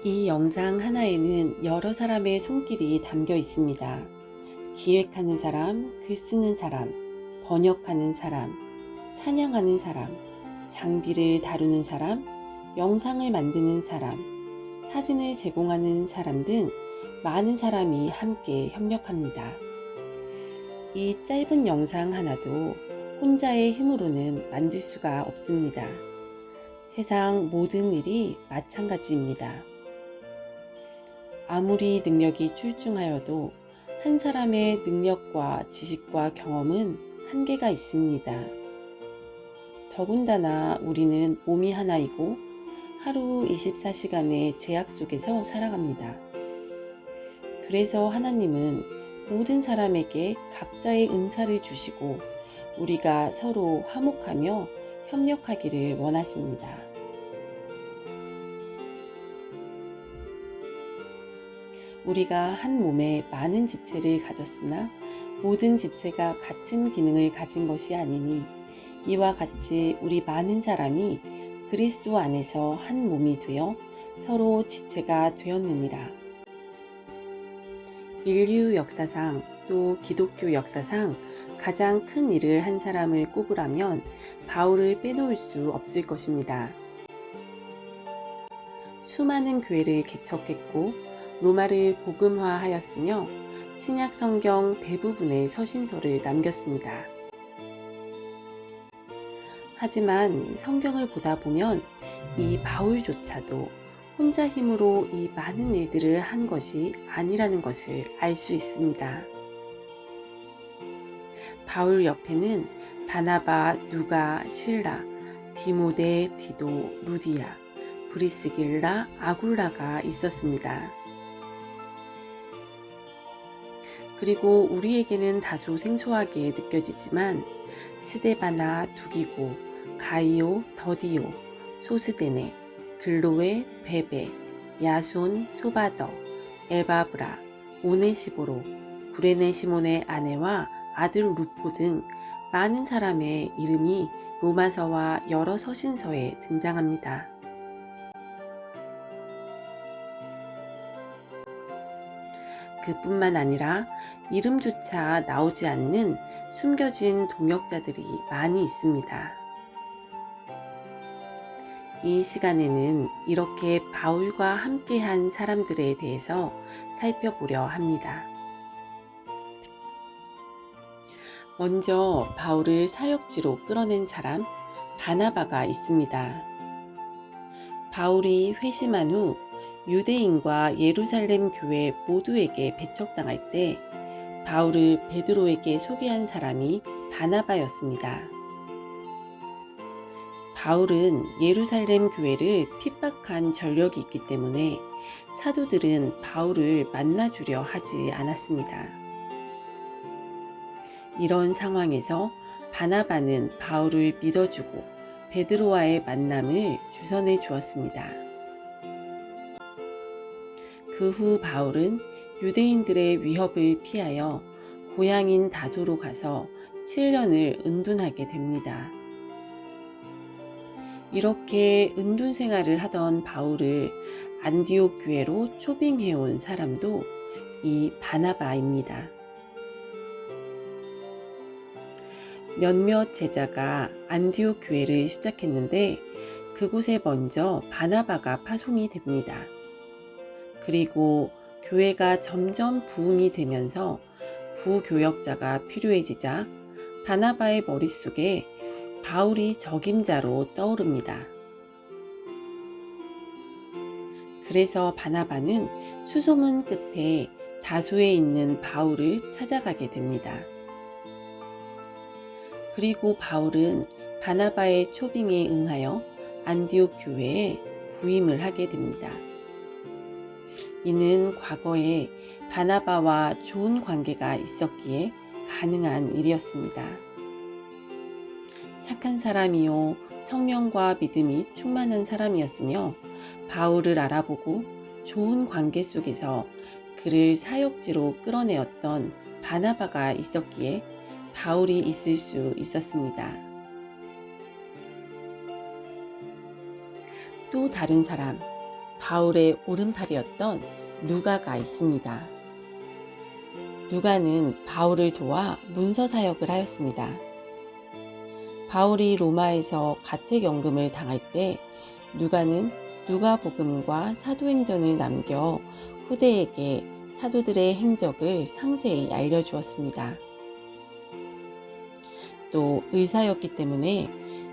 이 영상 하나에는 여러 사람의 손길이 담겨 있습니다. 기획하는 사람, 글 쓰는 사람, 번역하는 사람, 찬양하는 사람, 장비를 다루는 사람, 영상을 만드는 사람, 사진을 제공하는 사람 등 많은 사람이 함께 협력합니다. 이 짧은 영상 하나도 혼자의 힘으로는 만들 수가 없습니다. 세상 모든 일이 마찬가지입니다. 아무리 능력이 출중하여도 한 사람의 능력과 지식과 경험은 한계가 있습니다. 더군다나 우리는 몸이 하나이고 하루 24시간의 제약 속에서 살아갑니다. 그래서 하나님은 모든 사람에게 각자의 은사를 주시고 우리가 서로 화목하며 협력하기를 원하십니다. 우리가 한 몸에 많은 지체를 가졌으나 모든 지체가 같은 기능을 가진 것이 아니니 이와 같이 우리 많은 사람이 그리스도 안에서 한 몸이 되어 서로 지체가 되었느니라. 인류 역사상 또 기독교 역사상 가장 큰 일을 한 사람을 꼽으라면 바울을 빼놓을 수 없을 것입니다. 수많은 교회를 개척했고 로마를 복음화하였으며 신약 성경 대부분의 서신서를 남겼습니다. 하지만 성경을 보다 보면 이 바울조차도 혼자 힘으로 이 많은 일들을 한 것이 아니라는 것을 알 수 있습니다. 바울 옆에는 바나바, 누가, 실라, 디모데, 디도, 루디아, 브리스길라, 아굴라가 있었습니다. 그리고 우리에게는 다소 생소하게 느껴지지만 스데바나, 두기고, 가이오, 더디오, 소스데네, 글로에, 베베, 야손, 소바더, 에바브라, 오네시보로, 구레네 시몬의 아내와 아들 루포 등 많은 사람의 이름이 로마서와 여러 서신서에 등장합니다. 그뿐만 아니라 이름조차 나오지 않는 숨겨진 동역자들이 많이 있습니다. 이 시간에는 이렇게 바울과 함께한 사람들에 대해서 살펴보려 합니다. 먼저 바울을 사역지로 끌어낸 사람 바나바가 있습니다. 바울이 회심한 후 유대인과 예루살렘 교회 모두에게 배척당할 때 바울을 베드로에게 소개한 사람이 바나바였습니다. 바울은 예루살렘 교회를 핍박한 전력이 있기 때문에 사도들은 바울을 만나주려 하지 않았습니다. 이런 상황에서 바나바는 바울을 믿어주고 베드로와의 만남을 주선해 주었습니다. 그 후 바울은 유대인들의 위협을 피하여 고향인 다소로 가서 7년을 은둔하게 됩니다. 이렇게 은둔 생활을 하던 바울을 안디옥 교회로 초빙해온 사람도 이 바나바입니다. 몇몇 제자가 안디옥 교회를 시작했는데 그곳에 먼저 바나바가 파송이 됩니다. 그리고 교회가 점점 부흥이 되면서 부교역자가 필요해지자 바나바의 머릿속에 바울이 적임자로 떠오릅니다. 그래서 바나바는 수소문 끝에 다소에 있는 바울을 찾아가게 됩니다. 그리고 바울은 바나바의 초빙에 응하여 안디옥 교회에 부임을 하게 됩니다. 이는 과거에 바나바와 좋은 관계가 있었기에 가능한 일이었습니다. 착한 사람이요 성령과 믿음이 충만한 사람이었으며 바울을 알아보고 좋은 관계 속에서 그를 사역지로 끌어내었던 바나바가 있었기에 바울이 있을 수 있었습니다. 또 다른 사람, 바울의 오른팔이었던 누가가 있습니다. 누가는 바울을 도와 문서 사역을 하였습니다. 바울이 로마에서 가택연금을 당할 때 누가는 누가복음과 사도행전을 남겨 후대에게 사도들의 행적을 상세히 알려주었습니다. 또 의사였기 때문에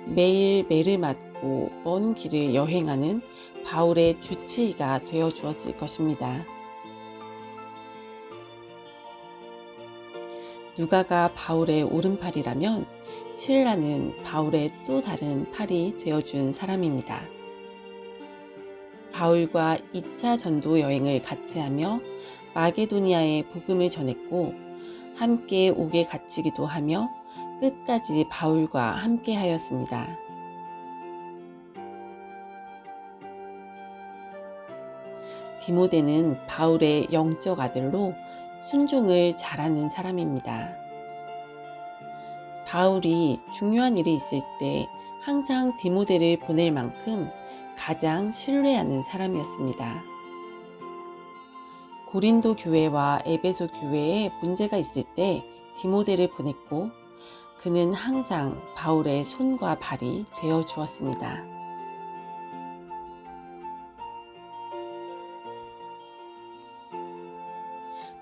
매일 매를 맞고 먼 길을 여행하는 바울의 주치의가 되어 주었을 것입니다. 누가가 바울의 오른팔이라면 실라는 바울의 또 다른 팔이 되어준 사람입니다. 바울과 2차 전도 여행을 같이 하며 마게도니아에 복음을 전했고 함께 옥에 갇히기도 하며 끝까지 바울과 함께 하였습니다. 디모데는 바울의 영적 아들로 순종을 잘하는 사람입니다. 바울이 중요한 일이 있을 때 항상 디모데를 보낼 만큼 가장 신뢰하는 사람이었습니다. 고린도 교회와 에베소 교회에 문제가 있을 때 디모데를 보냈고 그는 항상 바울의 손과 발이 되어 주었습니다.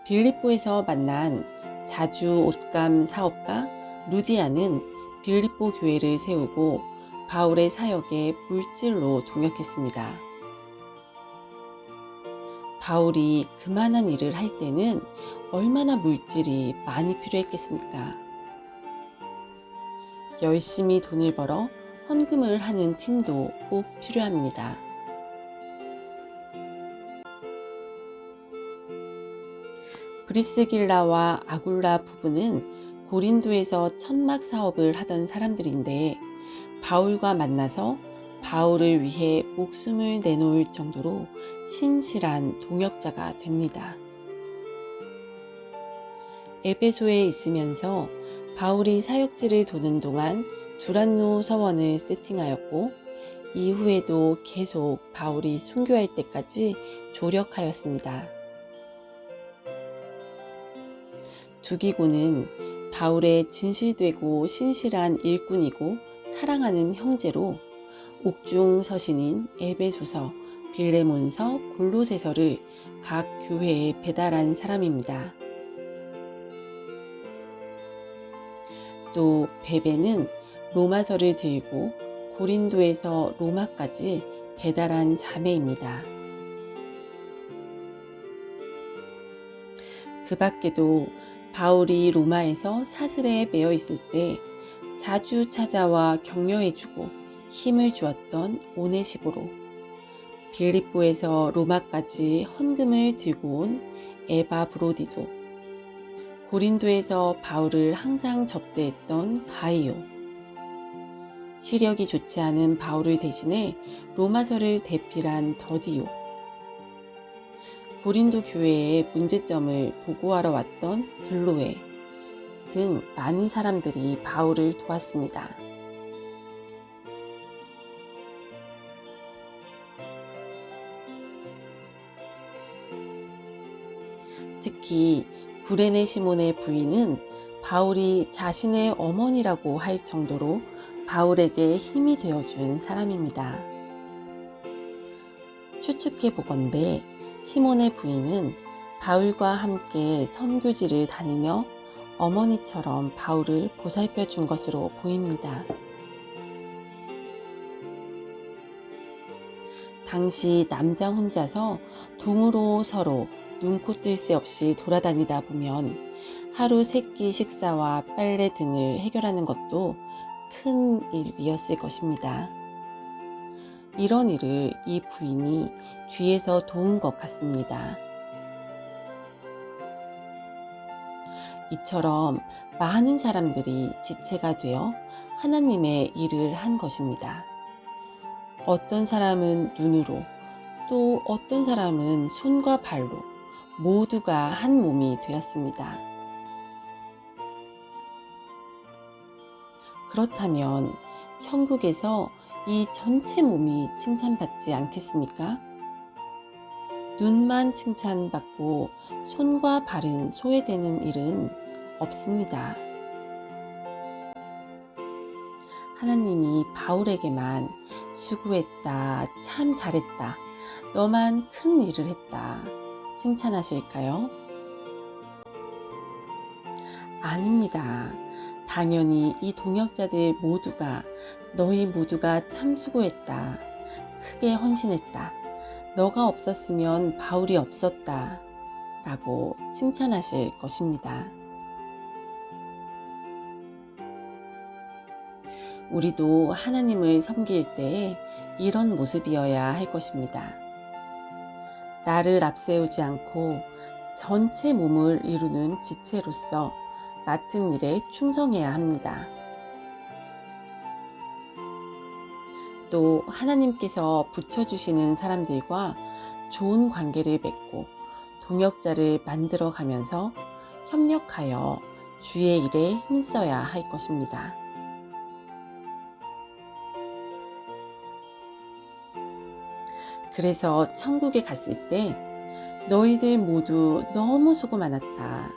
빌립보에서 만난 자주 옷감 사업가 루디아는 빌립보 교회를 세우고 바울의 사역에 물질로 동역했습니다. 바울이 그만한 일을 할 때는 얼마나 물질이 많이 필요했겠습니까? 열심히 돈을 벌어 헌금을 하는 팀도 꼭 필요합니다. 브리스길라와 아굴라 부부는 고린도에서 천막 사업을 하던 사람들인데 바울과 만나서 바울을 위해 목숨을 내놓을 정도로 신실한 동역자가 됩니다. 에베소에 있으면서 바울이 사역지를 도는 동안 두란노 서원을 세팅하였고 이후에도 계속 바울이 순교할 때까지 조력하였습니다. 두기고는 바울의 진실되고 신실한 일꾼이고 사랑하는 형제로 옥중 서신인 에베소서, 빌레몬서, 골로새서를 각 교회에 배달한 사람입니다. 또 베베는 로마서를 들고 고린도에서 로마까지 배달한 자매입니다. 그 밖에도 바울이 로마에서 사슬에 매어 있을 때 자주 찾아와 격려해주고 힘을 주었던 오네시보로, 빌립보에서 로마까지 헌금을 들고 온 에바 브로디도, 고린도에서 바울을 항상 접대했던 가이오, 시력이 좋지 않은 바울을 대신해 로마서를 대필한 더디오, 고린도 교회의 문제점을 보고하러 왔던 글로에 등 많은 사람들이 바울을 도왔습니다. 특히 구레네 시몬의 부인은 바울이 자신의 어머니라고 할 정도로 바울에게 힘이 되어준 사람입니다. 추측해 보건대 시몬의 부인은 바울과 함께 선교지를 다니며 어머니처럼 바울을 보살펴 준 것으로 보입니다. 당시 남자 혼자서 동으로 서로 눈코 뜰 새 없이 돌아다니다 보면 하루 세끼 식사와 빨래 등을 해결하는 것도 큰 일이었을 것입니다. 이런 일을 이 부인이 뒤에서 도운 것 같습니다. 이처럼 많은 사람들이 지체가 되어 하나님의 일을 한 것입니다. 어떤 사람은 눈으로, 또 어떤 사람은 손과 발로 모두가 한 몸이 되었습니다. 그렇다면 천국에서 이 전체 몸이 칭찬받지 않겠습니까? 눈만 칭찬받고 손과 발은 소외되는 일은 없습니다. 하나님이 바울에게만 수고했다, 참 잘했다, 너만 큰 일을 했다 칭찬하실까요? 아닙니다. 당연히 이 동역자들 모두가 너희 모두가 참 수고했다, 크게 헌신했다, 너가 없었으면 바울이 없었다 라고 칭찬하실 것입니다. 우리도 하나님을 섬길 때 이런 모습이어야 할 것입니다. 나를 앞세우지 않고 전체 몸을 이루는 지체로서 맡은 일에 충성해야 합니다. 또 하나님께서 붙여주시는 사람들과 좋은 관계를 맺고 동역자를 만들어 가면서 협력하여 주의 일에 힘써야 할 것입니다. 그래서 천국에 갔을 때 너희들 모두 너무 수고 많았다,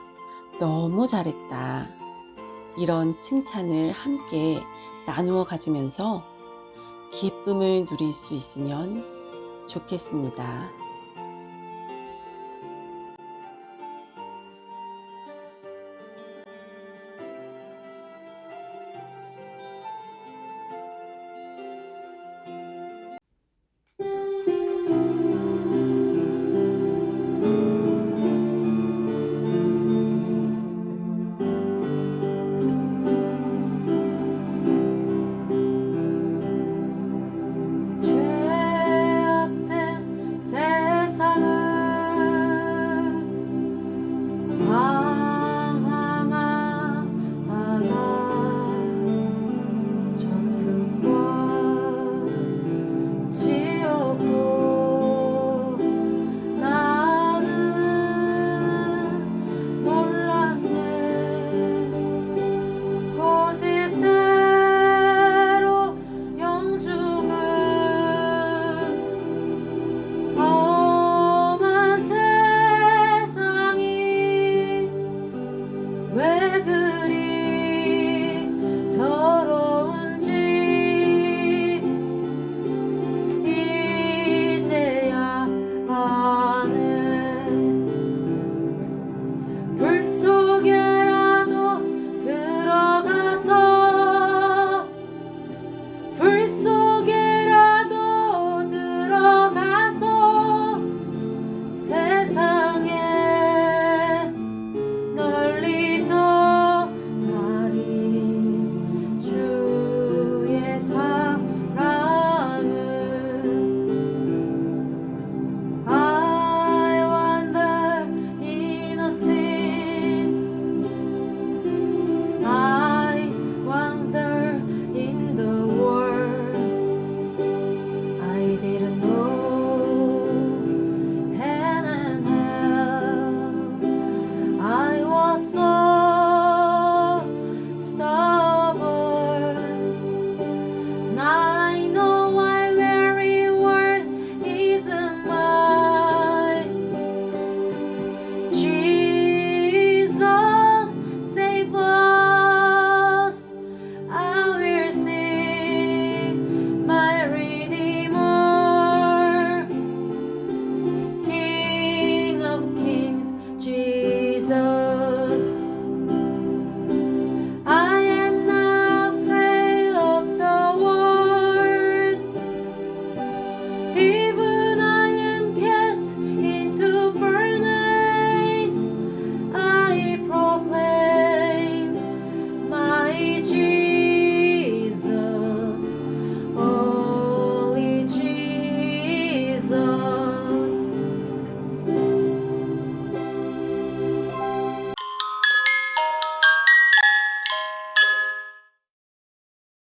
너무 잘했다, 이런 칭찬을 함께 나누어 가지면서 기쁨을 누릴 수 있으면 좋겠습니다. 죄악된 세상은 방황하다가 천국과 지옥도 나는 몰랐네. 고집대로 영죽은 험한 세상이 왜 그리 더러운지 이제야 아네. 불 속